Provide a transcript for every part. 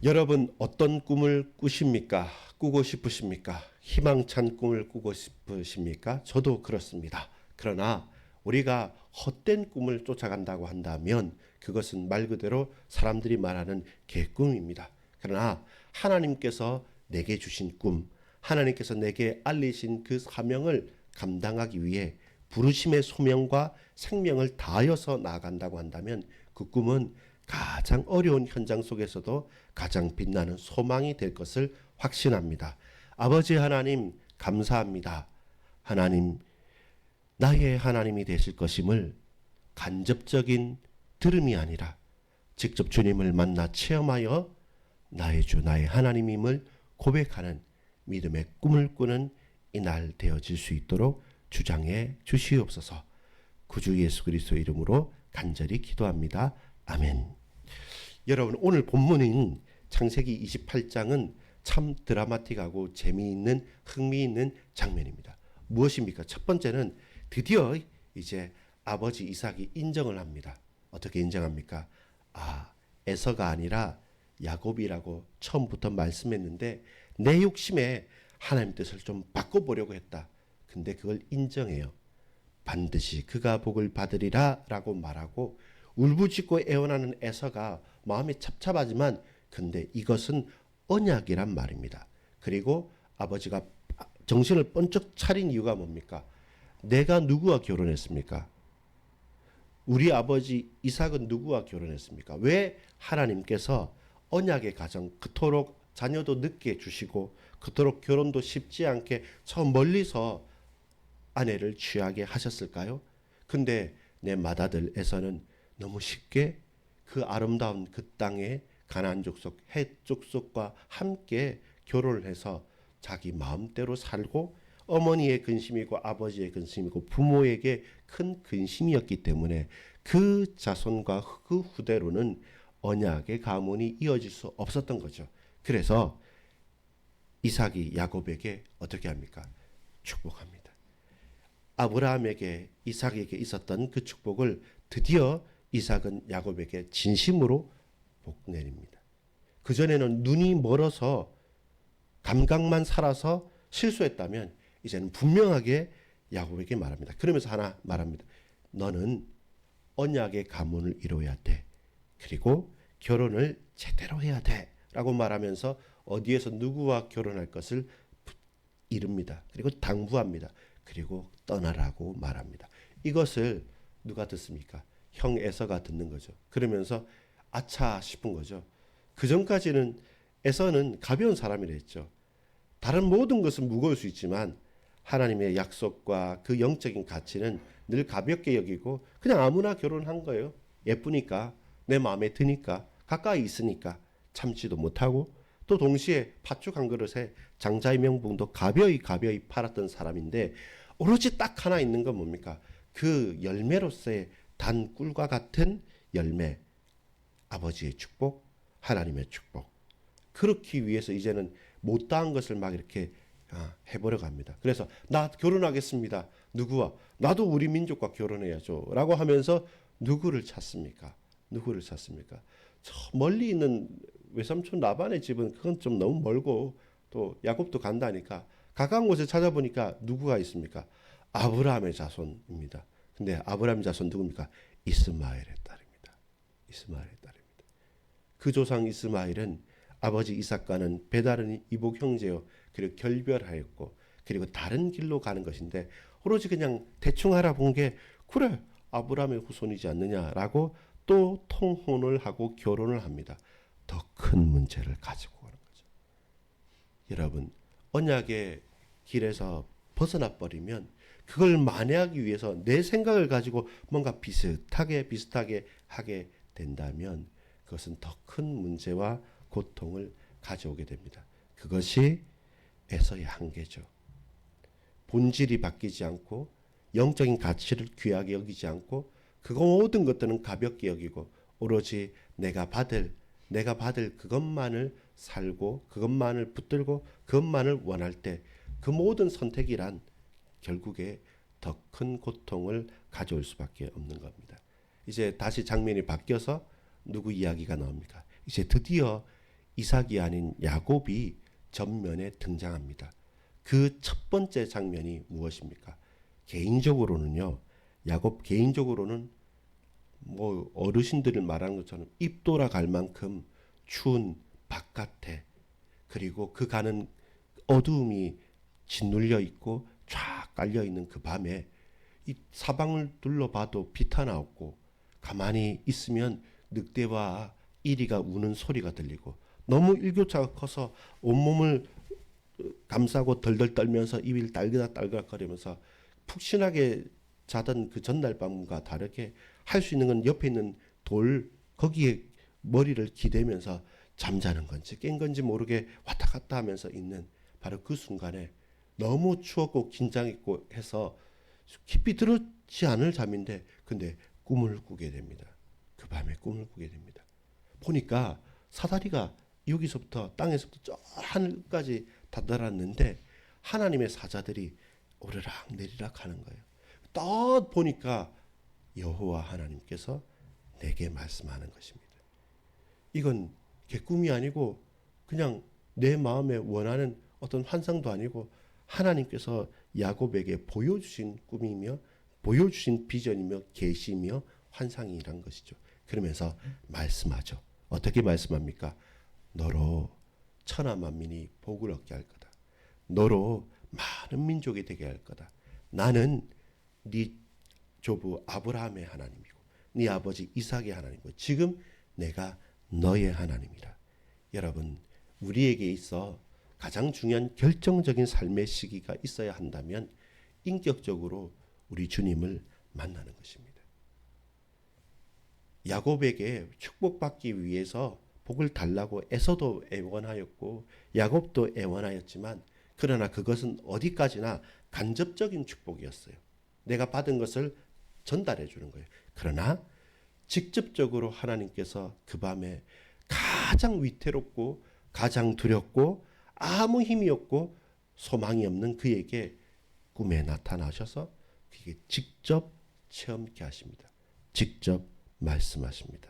여러분 어떤 꿈을 꾸십니까? 꾸고 싶으십니까? 희망찬 꿈을 꾸고 싶으십니까? 저도 그렇습니다. 그러나 우리가 헛된 꿈을 쫓아간다고 한다면 그것은 말 그대로 사람들이 말하는 개꿈입니다. 그러나 하나님께서 내게 주신 꿈, 하나님께서 내게 알리신 그 사명을 감당하기 위해 부르심의 소명과 생명을 다하여서 나아간다고 한다면 그 꿈은 가장 어려운 현장 속에서도 가장 빛나는 소망이 될 것을 확신합니다. 아버지 하나님 감사합니다. 하나님 나의 하나님이 되실 것임을 간접적인 들음이 아니라 직접 주님을 만나 체험하여 나의 주 나의 하나님임을 고백하는 믿음의 꿈을 꾸는 이날 되어질 수 있도록 주장해 주시옵소서. 구주 예수 그리스도 이름으로 간절히 기도합니다. 아멘. 여러분 오늘 본문인 창세기 28장은 참 드라마틱하고 재미있는 흥미있는 장면입니다. 무엇입니까? 첫 번째는 드디어 이제 아버지 이삭이 인정을 합니다. 어떻게 인정합니까? 에서가 아니라 야곱이라고 처음부터 말씀했는데 내 욕심에 하나님 뜻을 좀 바꿔보려고 했다. 근데 그걸 인정해요. 반드시 그가 복을 받으리라 라고 말하고 울부짖고 애원하는 에서가 마음이 찹찹하지만 근데 이것은 언약이란 말입니다. 그리고 아버지가 정신을 번쩍 차린 이유가 뭡니까? 내가 누구와 결혼했습니까? 우리 아버지 이삭은 누구와 결혼했습니까? 왜 하나님께서 언약의 가정 그토록 자녀도 늦게 주시고 그토록 결혼도 쉽지 않게 저 멀리서 아내를 취하게 하셨을까요? 근데 내 맏아들 에서는 너무 쉽게 그 아름다운 그 땅에 가나안 족속, 헷 족속과 함께 결혼을 해서 자기 마음대로 살고 어머니의 근심이고 아버지의 근심이고 부모에게 큰 근심이었기 때문에 그 자손과 그 후대로는 언약의 가문이 이어질 수 없었던 거죠. 그래서 이삭이 야곱에게 어떻게 합니까? 축복합니다. 아브라함에게 이삭에게 있었던 그 축복을 드디어 이삭은 야곱에게 진심으로 복내립니다. 그전에는 눈이 멀어서 감각만 살아서 실수했다면 이제는 분명하게 야곱에게 말합니다. 그러면서 하나 말합니다. 너는 언약의 가문을 이루어야 돼. 그리고 결혼을 제대로 해야 돼. 라고 말하면서 어디에서 누구와 결혼할 것을 이릅니다. 그리고 당부합니다. 그리고 떠나라고 말합니다. 이것을 누가 듣습니까? 형 에서가 듣는 거죠. 그러면서 아차 싶은 거죠. 그 전까지는 에서는 가벼운 사람이라 했죠. 다른 모든 것은 무거울 수 있지만 하나님의 약속과 그 영적인 가치는 늘 가볍게 여기고 그냥 아무나 결혼한 거예요. 예쁘니까 내 마음에 드니까 가까이 있으니까 참지도 못하고 또 동시에 팥죽 한 그릇에 장자의 명분도 가벼이 팔았던 사람인데 오로지 딱 하나 있는 건 뭡니까? 그 열매로서의 단 꿀과 같은 열매, 아버지의 축복, 하나님의 축복. 그렇기 위해서 이제는 못다한 것을 막 이렇게 해보려 합니다. 그래서 나 결혼하겠습니다. 누구와? 나도 우리 민족과 결혼해야죠. 라고 하면서 누구를 찾습니까? 누구를 찾습니까? 저 멀리 있는 외삼촌 라반의 집은 그건 좀 너무 멀고 또 야곱도 간다니까 가까운 곳에 찾아보니까 누구가 있습니까? 아브라함의 자손입니다. 근데 아브라함의 자손 누굽니까? 이스마엘의 딸입니다. 이스마엘의 딸입니다. 그 조상 이스마엘은 아버지 이삭과는 배다른 이복 형제요. 그리고 결별하였고 그리고 다른 길로 가는 것인데 오로지 그냥 대충 알아본 게 그래 아브라함의 후손이지 않느냐라고 또 통혼을 하고 결혼을 합니다. 더 큰 문제를 가지고 가는 거죠. 여러분 언약의 길에서 벗어나 버리면 그걸 만회하기 위해서 내 생각을 가지고 뭔가 비슷하게 하게 된다면 그것은 더 큰 문제와 고통을 가져오게 됩니다. 그것이 에서의 한계죠. 본질이 바뀌지 않고 영적인 가치를 귀하게 여기지 않고 그 모든 것들은 가볍게 여기고 오로지 내가 받을 그것만을 살고 그것만을 붙들고 그것만을 원할 때 그 모든 선택이란 결국에 더 큰 고통을 가져올 수밖에 없는 겁니다. 이제 다시 장면이 바뀌어서 누구 이야기가 나옵니까? 이제 드디어 이삭이 아닌 야곱이 전면에 등장합니다. 그 첫 번째 장면이 무엇입니까? 개인적으로는요. 야곱 개인적으로는 뭐 어르신들을 말하는 것처럼 입 돌아갈 만큼 추운 바깥에 그리고 그 가는 어두움이 짓눌려 있고 쫙 깔려 있는 그 밤에 이 사방을 둘러봐도 빛 하나 없고 가만히 있으면 늑대와 이리가 우는 소리가 들리고 너무 일교차가 커서 온몸을 감싸고 덜덜 떨면서 입을 딸그락딸그락거리면서 푹신하게 자던 그 전날 밤과 다르게 할 수 있는 건 옆에 있는 돌 거기에 머리를 기대면서 잠자는 건지 깬 건지 모르게 왔다 갔다 하면서 있는 바로 그 순간에 너무 추웠고 긴장했고 해서 깊이 들었지 않을 잠인데 근데 꿈을 꾸게 됩니다. 그 밤에 꿈을 꾸게 됩니다. 보니까 사다리가 여기서부터 땅에서부터 저 하늘까지 다다랐는데 하나님의 사자들이 오르락 내리락 하는 거예요. 딱 보니까 여호와 하나님께서 내게 말씀하는 것입니다. 이건 꿈이 아니고 그냥 내 마음에 원하는 어떤 환상도 아니고 하나님께서 야곱에게 보여주신 꿈이며 보여주신 비전이며 계시며 환상이란 것이죠. 그러면서 말씀하죠. 어떻게 말씀합니까? 너로 천하 만민이 복을 얻게 할 거다. 너로 많은 민족이 되게 할 거다. 나는 네 조부 아브라함의 하나님이고 네 아버지 이삭의 하나님이고 지금 내가 너의 하나님이라. 여러분 우리에게 있어 가장 중요한 결정적인 삶의 시기가 있어야 한다면 인격적으로 우리 주님을 만나는 것입니다. 야곱에게 축복받기 위해서 복을 달라고 에서도 애원하였고 야곱도 애원하였지만 그러나 그것은 어디까지나 간접적인 축복이었어요. 내가 받은 것을 전달해 주는 거예요. 그러나 직접적으로 하나님께서 그 밤에 가장 위태롭고 가장 두렵고 아무 힘이 없고 소망이 없는 그에게 꿈에 나타나셔서 그게 직접 체험케 하십니다. 직접 말씀하십니다.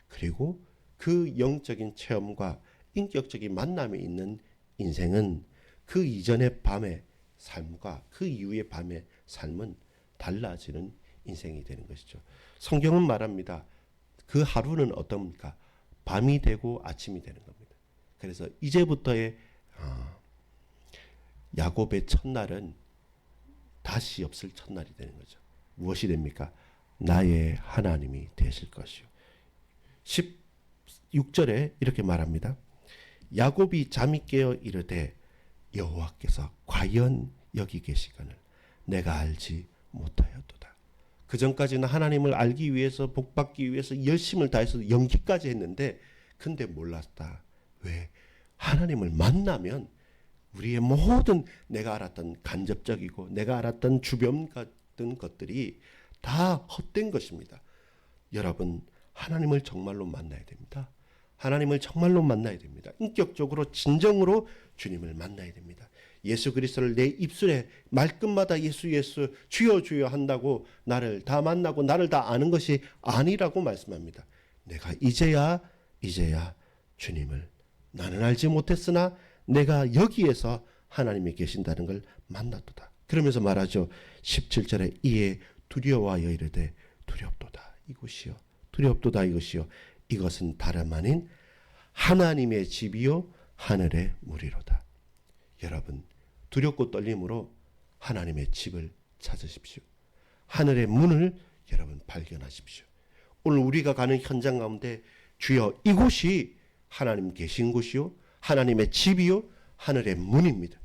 그리고 그 영적인 체험과 인격적인 만남이 있는 인생은 그 이전의 밤의 삶과 그 이후의 밤의 삶은 달라지는 인생이 되는 것이죠. 성경은 말합니다. 그 하루는 어떻습니까? 밤이 되고 아침이 되는 겁니다. 그래서 이제부터의 야곱의 첫날은 다시 없을 첫날이 되는 거죠. 무엇이 됩니까? 나의 하나님이 되실 것이요. 16절에 이렇게 말합니다. 야곱이 잠이 깨어 이르되 여호와께서 과연 여기 계시거늘 내가 알지 못하였도다. 그 전까지는 하나님을 알기 위해서 복받기 위해서 열심을 다해서 연기까지 했는데 근데 몰랐다. 왜? 하나님을 만나면 우리의 모든 내가 알았던 간접적이고 내가 알았던 주변 같은 것들이 다 헛된 것입니다. 여러분 하나님을 정말로 만나야 됩니다. 하나님을 정말로 만나야 됩니다. 인격적으로 진정으로 주님을 만나야 됩니다. 예수 그리스도를 내 입술에 말끝마다 예수 예수 주여 주여 한다고 나를 다 만나고 나를 다 아는 것이 아니라고 말씀합니다. 내가 이제야 주님을 나는 알지 못했으나 내가 여기에서 하나님이 계신다는 걸 만났도다. 그러면서 말하죠. 17절에 이에 두려워하여 이르되 두렵도다 이것이요 두렵도다 이것이요 이것은 다름 아닌 하나님의 집이요 하늘의 무리로다. 여러분 두렵고 떨림으로 하나님의 집을 찾으십시오. 하늘의 문을 여러분 발견하십시오. 오늘 우리가 가는 현장 가운데 주여 이곳이 하나님 계신 곳이요 하나님의 집이요 하늘의 문입니다.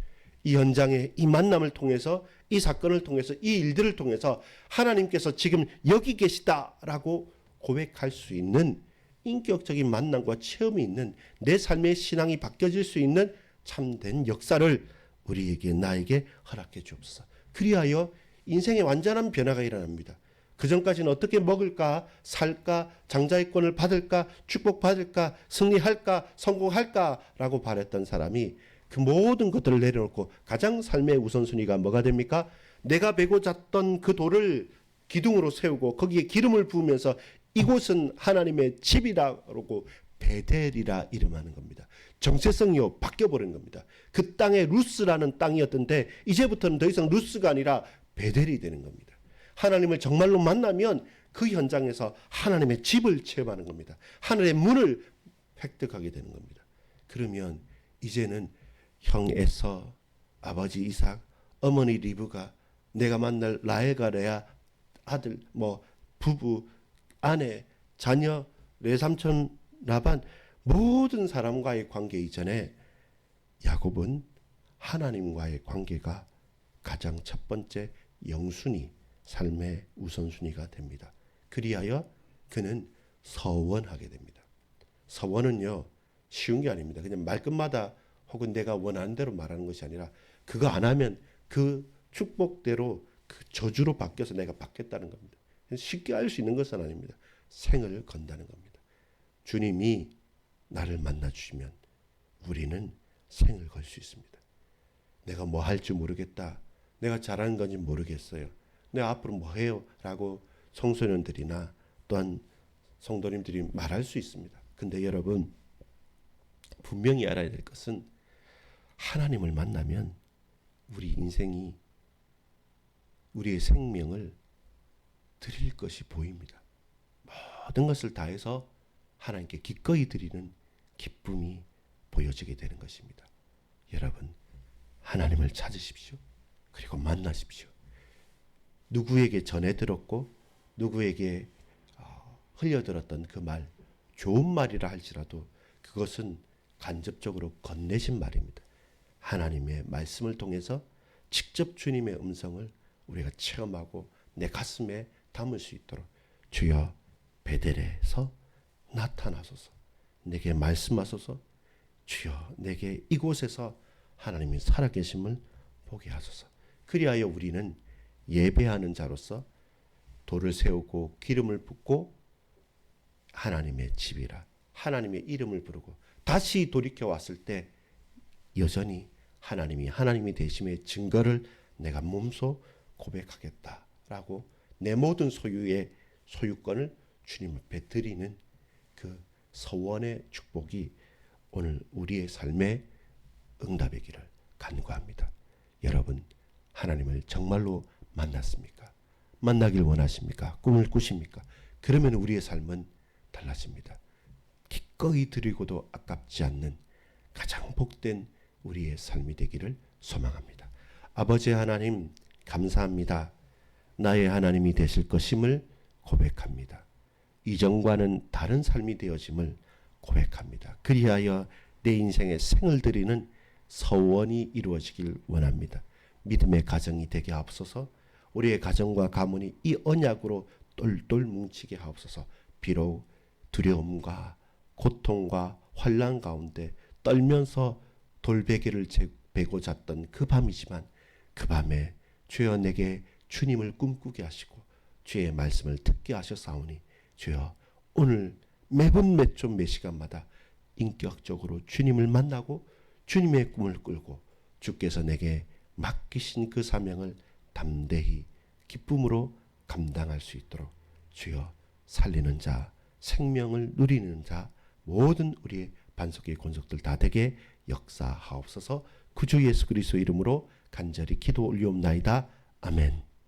이 현장에 이 만남을 통해서 이 사건을 통해서 이 일들을 통해서 하나님께서 지금 여기 계시다라고 고백할 수 있는 인격적인 만남과 체험이 있는 내 삶의 신앙이 바뀌어질 수 있는 참된 역사를 우리에게 나에게 허락해 주옵소서. 그리하여 인생의 완전한 변화가 일어납니다. 그전까지는 어떻게 먹을까 살까 장자의 권을 받을까 축복받을까 승리할까 성공할까라고 바랬던 사람이 그 모든 것들을 내려놓고 가장 삶의 우선순위가 뭐가 됩니까? 내가 베고 잤던 그 돌을 기둥으로 세우고 거기에 기름을 부으면서 이곳은 하나님의 집이라고 베델이라 이름하는 겁니다. 정체성이 바뀌어버린 겁니다. 그 땅에 루스라는 땅이었던데 이제부터는 더 이상 루스가 아니라 베델이 되는 겁니다. 하나님을 정말로 만나면 그 현장에서 하나님의 집을 체험하는 겁니다. 하늘의 문을 획득하게 되는 겁니다. 그러면 이제는 형 에서, 아버지 이삭, 어머니 리브가, 내가 만날 라헬과 레아 아들, 부부, 아내, 자녀, 외삼촌 라반, 모든 사람과의 관계 이전에 야곱은 하나님과의 관계가 가장 첫 번째 영순위, 삶의 우선순위가 됩니다. 그리하여 그는 서원하게 됩니다. 서원은요, 쉬운 게 아닙니다. 그냥 말끝마다 혹은 내가 원하는 대로 말하는 것이 아니라 그거 안 하면 그 축복대로 그 저주로 바뀌어서 내가 받겠다는 겁니다. 쉽게 알 수 있는 것은 아닙니다. 생을 건다는 겁니다. 주님이 나를 만나 주시면 우리는 생을 걸 수 있습니다. 내가 뭐 할지 모르겠다. 내가 잘하는 건지 모르겠어요. 내가 앞으로 뭐 해요? 라고 청소년들이나 또한 성도님들이 말할 수 있습니다. 근데 여러분, 분명히 알아야 될 것은 하나님을 만나면 우리 인생이, 우리의 생명을 드릴 것이 보입니다. 모든 것을 다해서 하나님께 기꺼이 드리는 기쁨이 보여지게 되는 것입니다. 여러분, 하나님을 찾으십시오. 그리고 만나십시오. 누구에게 전해 들었고 누구에게 흘려들었던 그 말, 좋은 말이라 할지라도 그것은 간접적으로 건네신 말입니다. 하나님의 말씀을 통해서 직접 주님의 음성을 우리가 체험하고 내 가슴에 담을 수 있도록 주여 베델에서 나타나소서, 내게 말씀하소서, 주여 내게 이곳에서 하나님이 살아계심을 보게 하소서. 그리하여 우리는 예배하는 자로서 돌을 세우고 기름을 붓고 하나님의 집이라 하나님의 이름을 부르고 다시 돌이켜 왔을 때 여전히 하나님이 되심의 증거를 내가 몸소 고백하겠다라고 내 모든 소유의 소유권을 주님 앞에 드리는 그 서원의 축복이 오늘 우리의 삶의 응답이기를 간구합니다. 여러분, 하나님을 정말로 만났습니까? 만나길 원하십니까? 꿈을 꾸십니까? 그러면 우리의 삶은 달라집니다. 기꺼이 드리고도 아깝지 않는 가장 복된 우리의 삶이 되기를 소망합니다. 아버지 하나님, 감사합니다. 나의 하나님이 되실 것임을 고백합니다. 이전과는 다른 삶이 되어짐을 고백합니다. 그리하여 내 인생에 생을 드리는 서원이 이루어지길 원합니다. 믿음의 가정이 되게 하옵소서. 우리의 가정과 가문이 이 언약으로 똘똘 뭉치게 하옵소서. 비록 두려움과 고통과 환난 가운데 떨면서 돌베개를 베고 잤던 그 밤이지만 그 밤에 주여 내게 주님을 꿈꾸게 하시고 주의 말씀을 듣게 하셨사오니 주여 오늘 매분 매초 매시간마다 인격적으로 주님을 만나고 주님의 꿈을 꿀고 주께서 내게 맡기신 그 사명을 담대히 기쁨으로 감당할 수 있도록 주여 살리는 자, 생명을 누리는 자, 모든 우리의 반석의 권속들 다 되게 역사하옵소서. 구주 예수 그리스도 이름으로 간절히 기도 올리옵나이다. 아멘.